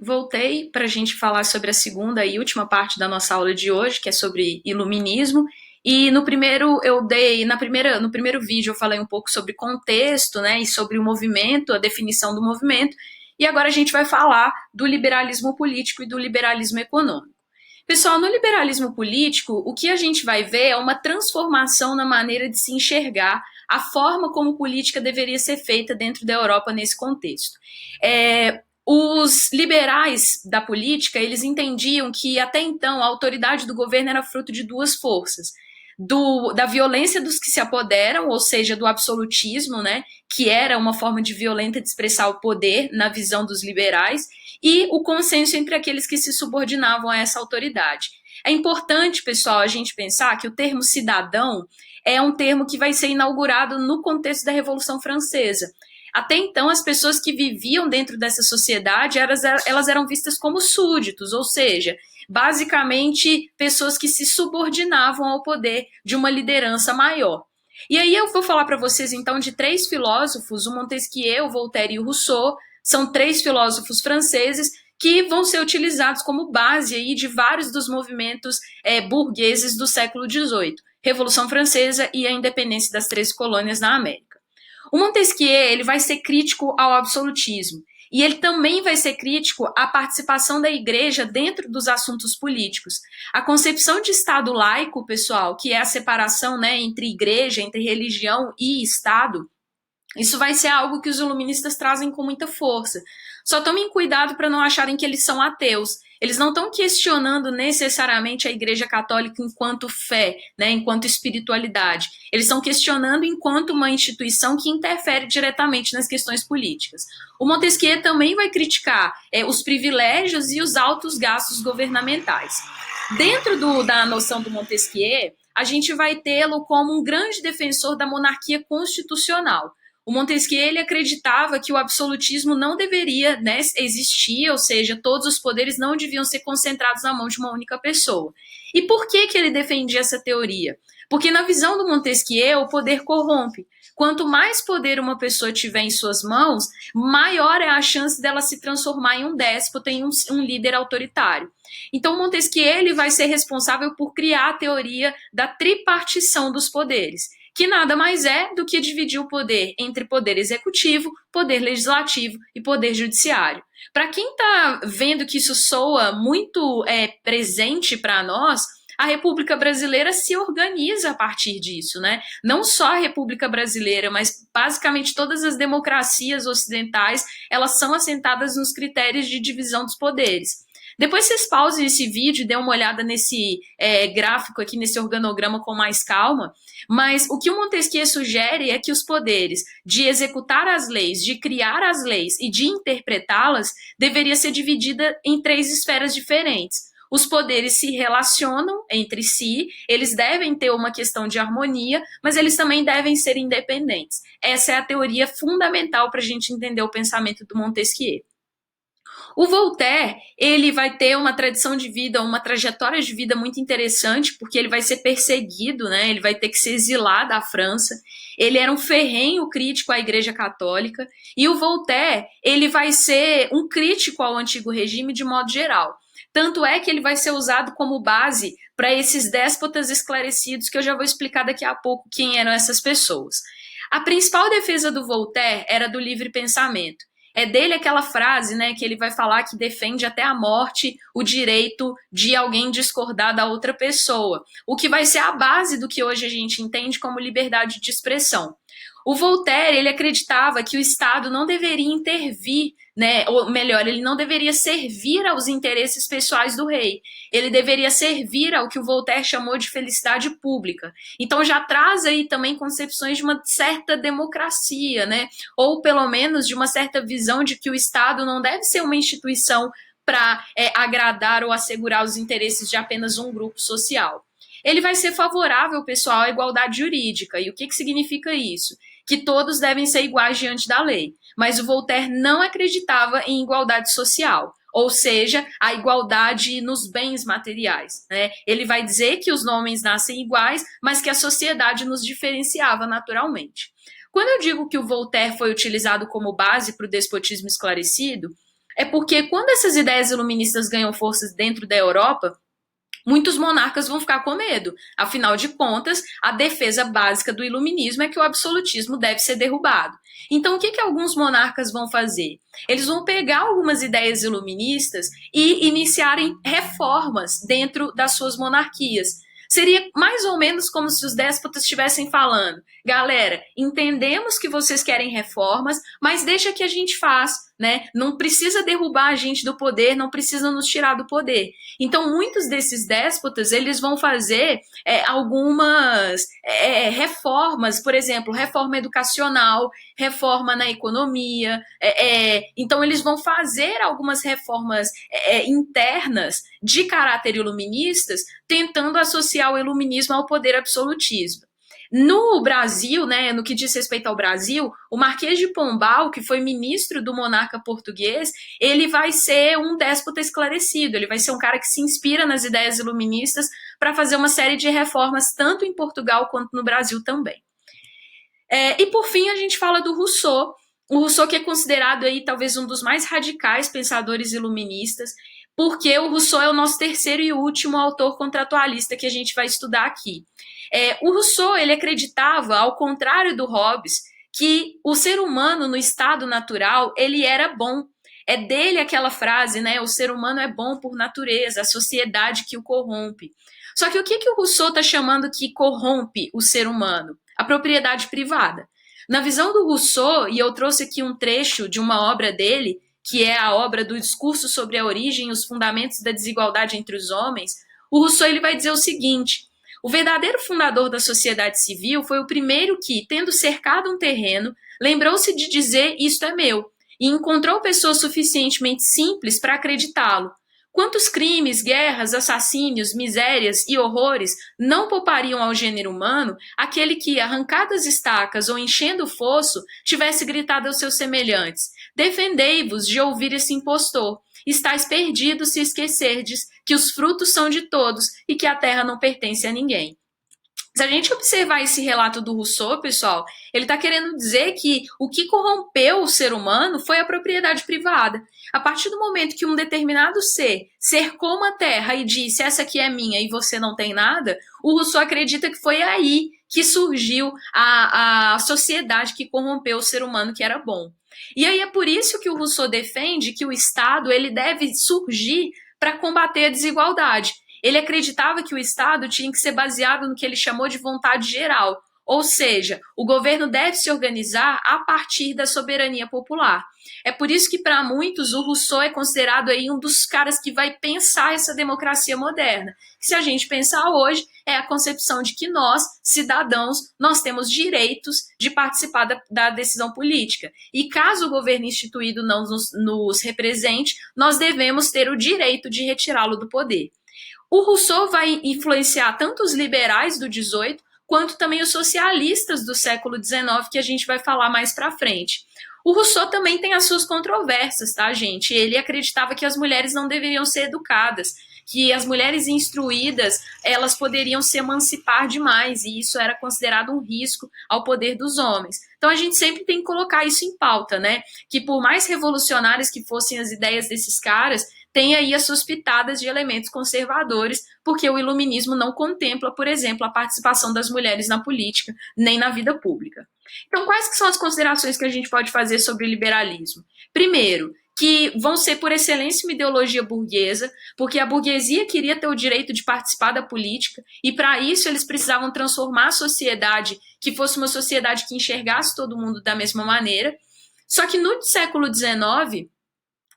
voltei para a gente falar sobre a segunda e última parte da nossa aula de hoje, que é sobre iluminismo. E no primeiro no primeiro vídeo eu falei um pouco sobre contexto, né, e sobre o movimento, a definição do movimento. E agora a gente vai falar do liberalismo político e do liberalismo econômico. Pessoal, no liberalismo político, o que a gente vai ver é uma transformação na maneira de se enxergar a forma como política deveria ser feita dentro da Europa nesse contexto. Os liberais da política, eles entendiam que até então a autoridade do governo era fruto de duas forças. Da violência dos que se apoderam, ou seja, do absolutismo, né, que era uma forma de violenta de expressar o poder na visão dos liberais, e o consenso entre aqueles que se subordinavam a essa autoridade. É importante, pessoal, a gente pensar que o termo cidadão é um termo que vai ser inaugurado no contexto da Revolução Francesa. Até então, as pessoas que viviam dentro dessa sociedade, elas eram vistas como súditos, ou seja, basicamente pessoas que se subordinavam ao poder de uma liderança maior. E aí eu vou falar para vocês, então, de três filósofos, o Montesquieu, o Voltaire e o Rousseau. São três filósofos franceses que vão ser utilizados como base aí de vários dos movimentos burgueses do século XVIII, Revolução Francesa e a independência das 13 colônias na América. O Montesquieu ele vai ser crítico ao absolutismo e ele também vai ser crítico à participação da igreja dentro dos assuntos políticos. A concepção de Estado laico, pessoal, que é a separação, né, entre igreja, entre religião e Estado, isso vai ser algo que os iluministas trazem com muita força. Só tomem cuidado para não acharem que eles são ateus. Eles não estão questionando necessariamente a Igreja Católica enquanto fé, né, enquanto espiritualidade. Eles estão questionando enquanto uma instituição que interfere diretamente nas questões políticas. O Montesquieu também vai criticar os privilégios e os altos gastos governamentais. Dentro da noção do Montesquieu, a gente vai tê-lo como um grande defensor da monarquia constitucional. O Montesquieu ele acreditava que o absolutismo não deveria, né, existir, ou seja, todos os poderes não deviam ser concentrados na mão de uma única pessoa. E por que ele defendia essa teoria? Porque na visão do Montesquieu, o poder corrompe. Quanto mais poder uma pessoa tiver em suas mãos, maior é a chance dela se transformar em um déspota, em um líder autoritário. Então, Montesquieu ele vai ser responsável por criar a teoria da tripartição dos poderes, que nada mais é do que dividir o poder entre poder executivo, poder legislativo e poder judiciário. Para quem está vendo que isso soa muito presente para nós, a República Brasileira se organiza a partir disso, né? Não só a República Brasileira, mas basicamente todas as democracias ocidentais, elas são assentadas nos critérios de divisão dos poderes. Depois vocês pausem esse vídeo e dêem uma olhada nesse gráfico aqui, nesse organograma com mais calma, mas o que o Montesquieu sugere é que os poderes de executar as leis, de criar as leis e de interpretá-las deveria ser dividida em três esferas diferentes. Os poderes se relacionam entre si, eles devem ter uma questão de harmonia, mas eles também devem ser independentes. Essa é a teoria fundamental para a gente entender o pensamento do Montesquieu. O Voltaire, ele vai ter uma tradição de vida, uma trajetória de vida muito interessante, porque ele vai ser perseguido, né? Ele vai ter que se exilar da França. Ele era um ferrenho crítico à Igreja Católica. E o Voltaire, ele vai ser um crítico ao antigo regime de modo geral. Tanto é que ele vai ser usado como base para esses déspotas esclarecidos, que eu já vou explicar daqui a pouco quem eram essas pessoas. A principal defesa do Voltaire era do livre pensamento. É dele aquela frase, né, que ele vai falar que defende até a morte o direito de alguém discordar da outra pessoa, o que vai ser a base do que hoje a gente entende como liberdade de expressão. O Voltaire, ele acreditava que o Estado não deveria intervir, né, ou melhor, ele não deveria servir aos interesses pessoais do rei. Ele deveria servir ao que o Voltaire chamou de felicidade pública. Então já traz aí também concepções de uma certa democracia, né, ou pelo menos de uma certa visão de que o Estado não deve ser uma instituição para agradar ou assegurar os interesses de apenas um grupo social. Ele vai ser favorável, pessoal, à igualdade jurídica. E o que significa isso? Que todos devem ser iguais diante da lei. Mas o Voltaire não acreditava em igualdade social, ou seja, a igualdade nos bens materiais, né? Ele vai dizer que os homens nascem iguais, mas que a sociedade nos diferenciava naturalmente. Quando eu digo que o Voltaire foi utilizado como base para o despotismo esclarecido, é porque quando essas ideias iluministas ganham forças dentro da Europa, muitos monarcas vão ficar com medo. Afinal de contas, a defesa básica do iluminismo é que o absolutismo deve ser derrubado. Então, o que, que alguns monarcas vão fazer? Eles vão pegar algumas ideias iluministas e iniciarem reformas dentro das suas monarquias. Seria mais ou menos como se os déspotas estivessem falando: galera, entendemos que vocês querem reformas, mas deixa que a gente faz, né? Não precisa derrubar a gente do poder, não precisa nos tirar do poder. Então, muitos desses déspotas, eles vão fazer algumas reformas, por exemplo, reforma educacional, reforma na economia. Então, eles vão fazer algumas reformas internas de caráter iluministas, tentando associar o iluminismo ao poder absolutismo. No Brasil, né, no que diz respeito ao Brasil, o Marquês de Pombal, que foi ministro do monarca português, ele vai ser um déspota esclarecido, ele vai ser um cara que se inspira nas ideias iluministas para fazer uma série de reformas, tanto em Portugal quanto no Brasil também. E por fim, a gente fala do Rousseau, o Rousseau que é considerado aí talvez um dos mais radicais pensadores iluministas, porque o Rousseau é o nosso terceiro e último autor contratualista que a gente vai estudar aqui. O Rousseau, ele acreditava, ao contrário do Hobbes, que o ser humano no estado natural, ele era bom. É dele aquela frase, né? O ser humano é bom por natureza, a sociedade que o corrompe. Só que o que o Rousseau está chamando que corrompe o ser humano? A propriedade privada. Na visão do Rousseau, e eu trouxe aqui um trecho de uma obra dele, que é a obra do Discurso sobre a Origem e os Fundamentos da Desigualdade entre os Homens, o Rousseau ele vai dizer o seguinte: o verdadeiro fundador da sociedade civil foi o primeiro que, tendo cercado um terreno, lembrou-se de dizer isto é meu, e encontrou pessoas suficientemente simples para acreditá-lo. Quantos crimes, guerras, assassínios, misérias e horrores não poupariam ao gênero humano aquele que, arrancado as estacas ou enchendo o fosso, tivesse gritado aos seus semelhantes: defendei-vos de ouvir esse impostor. Estais perdidos se esquecerdes que os frutos são de todos e que a terra não pertence a ninguém. Se a gente observar esse relato do Rousseau, pessoal, ele está querendo dizer que o que corrompeu o ser humano foi a propriedade privada. A partir do momento que um determinado ser cercou uma terra e disse essa aqui é minha e você não tem nada, o Rousseau acredita que foi aí que surgiu a sociedade que corrompeu o ser humano que era bom. E aí é por isso que o Rousseau defende que o Estado ele deve surgir para combater a desigualdade. Ele acreditava que o Estado tinha que ser baseado no que ele chamou de vontade geral, ou seja, o governo deve se organizar a partir da soberania popular. É por isso que, para muitos, o Rousseau é considerado aí um dos caras que vai pensar essa democracia moderna. Se a gente pensar hoje, é a concepção de que nós, cidadãos, nós temos direitos de participar da decisão política. E caso o governo instituído não nos represente, nós devemos ter o direito de retirá-lo do poder. O Rousseau vai influenciar tanto os liberais do 18 quanto também os socialistas do século XIX, que a gente vai falar mais para frente. O Rousseau também tem as suas controvérsias, tá, gente? Ele acreditava que as mulheres não deveriam ser educadas, que as mulheres instruídas, elas poderiam se emancipar demais, e isso era considerado um risco ao poder dos homens. Então a gente sempre tem que colocar isso em pauta, né? Que por mais revolucionárias que fossem as ideias desses caras, tem aí as suas pitadas de elementos conservadores, porque o iluminismo não contempla, por exemplo, a participação das mulheres na política, nem na vida pública. Então, quais que são as considerações que a gente pode fazer sobre o liberalismo? Primeiro, que vão ser por excelência uma ideologia burguesa, porque a burguesia queria ter o direito de participar da política, e para isso eles precisavam transformar a sociedade, que fosse uma sociedade que enxergasse todo mundo da mesma maneira. Só que no século XIX,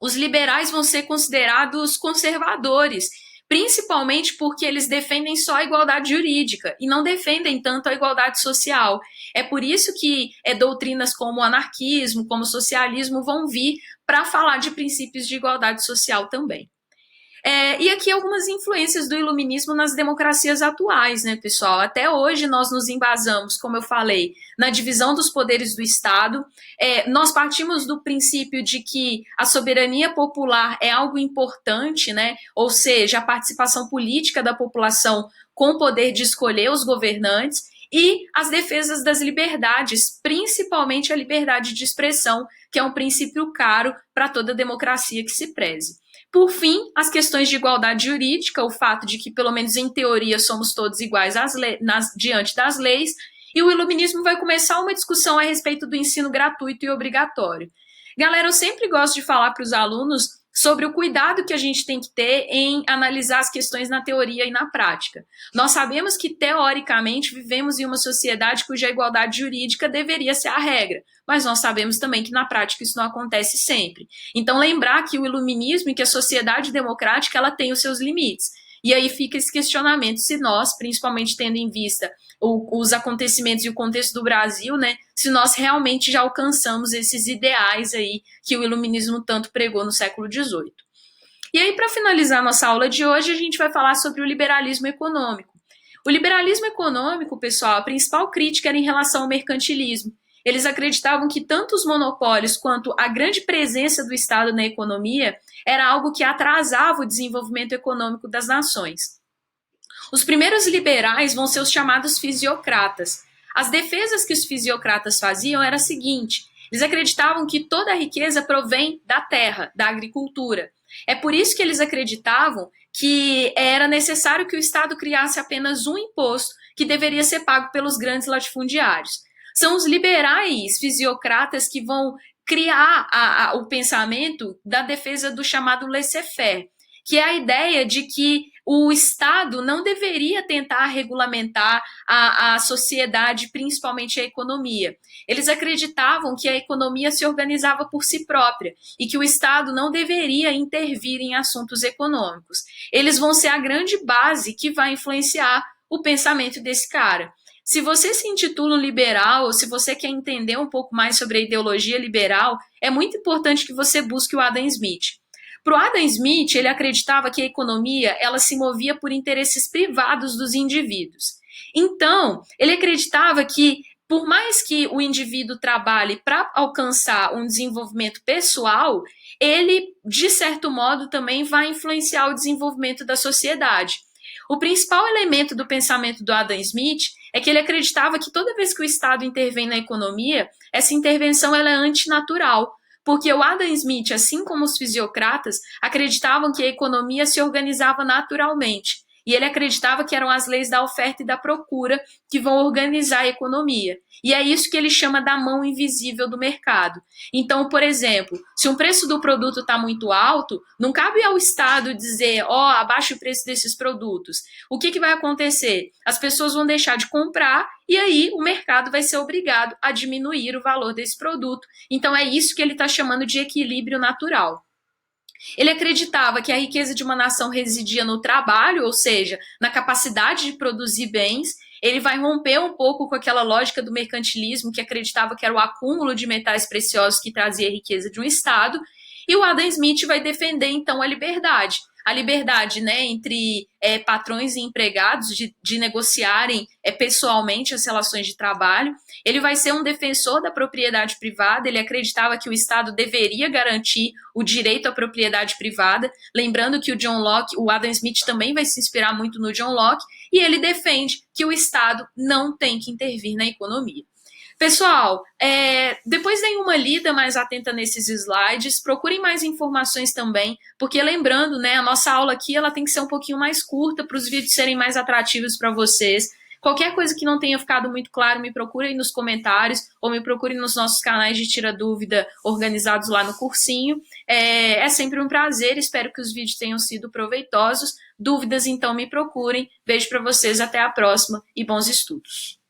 os liberais vão ser considerados conservadores, principalmente porque eles defendem só a igualdade jurídica e não defendem tanto a igualdade social. É por isso que doutrinas como o anarquismo, como o socialismo vão vir para falar de princípios de igualdade social também. E aqui algumas influências do iluminismo nas democracias atuais, né, pessoal? Até hoje nós nos embasamos, como eu falei, na divisão dos poderes do Estado. Nós partimos do princípio de que a soberania popular é algo importante, né? Ou seja, a participação política da população com o poder de escolher os governantes, e as defesas das liberdades, principalmente a liberdade de expressão, que é um princípio caro para toda democracia que se preze. Por fim, as questões de igualdade jurídica, o fato de que, pelo menos em teoria, somos todos iguais diante das leis, e o iluminismo vai começar uma discussão a respeito do ensino gratuito e obrigatório. Galera, eu sempre gosto de falar para os alunos sobre o cuidado que a gente tem que ter em analisar as questões na teoria e na prática. Nós sabemos que, teoricamente, vivemos em uma sociedade cuja igualdade jurídica deveria ser a regra, mas nós sabemos também que, na prática, isso não acontece sempre. Então, lembrar que o iluminismo e que a sociedade democrática ela tem os seus limites. E aí fica esse questionamento se nós, principalmente tendo em vista os acontecimentos e o contexto do Brasil, né, se nós realmente já alcançamos esses ideais aí que o iluminismo tanto pregou no século XVIII. E aí, para finalizar nossa aula de hoje, a gente vai falar sobre o liberalismo econômico. O liberalismo econômico, pessoal, a principal crítica era em relação ao mercantilismo. Eles acreditavam que tanto os monopólios quanto a grande presença do Estado na economia era algo que atrasava o desenvolvimento econômico das nações. Os primeiros liberais vão ser os chamados fisiocratas. As defesas que os fisiocratas faziam era a seguinte: eles acreditavam que toda a riqueza provém da terra, da agricultura. É por isso que eles acreditavam que era necessário que o Estado criasse apenas um imposto que deveria ser pago pelos grandes latifundiários. São os liberais fisiocratas que vão criar o pensamento da defesa do chamado laissez-faire, que é a ideia de que o Estado não deveria tentar regulamentar a sociedade, principalmente a economia. Eles acreditavam que a economia se organizava por si própria e que o Estado não deveria intervir em assuntos econômicos. Eles vão ser a grande base que vai influenciar o pensamento desse cara. Se você se intitula um liberal, ou se você quer entender um pouco mais sobre a ideologia liberal, é muito importante que você busque o Adam Smith. Para o Adam Smith, ele acreditava que a economia ela se movia por interesses privados dos indivíduos. Então, ele acreditava que, por mais que o indivíduo trabalhe para alcançar um desenvolvimento pessoal, ele, de certo modo, também vai influenciar o desenvolvimento da sociedade. O principal elemento do pensamento do Adam Smith é que ele acreditava que toda vez que o Estado intervém na economia, essa intervenção ela é antinatural, porque o Adam Smith, assim como os fisiocratas, acreditavam que a economia se organizava naturalmente. E ele acreditava que eram as leis da oferta e da procura que vão organizar a economia. E é isso que ele chama da mão invisível do mercado. Então, por exemplo, se um preço do produto está muito alto, não cabe ao Estado dizer, abaixa o preço desses produtos. O que vai acontecer? As pessoas vão deixar de comprar e aí o mercado vai ser obrigado a diminuir o valor desse produto. Então, é isso que ele está chamando de equilíbrio natural. Ele acreditava que a riqueza de uma nação residia no trabalho, ou seja, na capacidade de produzir bens. Ele vai romper um pouco com aquela lógica do mercantilismo, que acreditava que era o acúmulo de metais preciosos que trazia a riqueza de um Estado. E o Adam Smith vai defender, então, a liberdade. A liberdade, né, entre patrões e empregados de negociarem pessoalmente as relações de trabalho. Ele vai ser um defensor da propriedade privada. Ele acreditava que o Estado deveria garantir o direito à propriedade privada. Lembrando que o John Locke, o Adam Smith também vai se inspirar muito no John Locke, e ele defende que o Estado não tem que intervir na economia. Pessoal, depois deem uma lida mais atenta nesses slides, procurem mais informações também, porque lembrando, né, a nossa aula aqui ela tem que ser um pouquinho mais curta para os vídeos serem mais atrativos para vocês. Qualquer coisa que não tenha ficado muito claro, me procurem nos comentários ou me procurem nos nossos canais de Tira Dúvida organizados lá no cursinho. É sempre um prazer, espero que os vídeos tenham sido proveitosos. Dúvidas, então, me procurem. Beijo para vocês, até a próxima e bons estudos.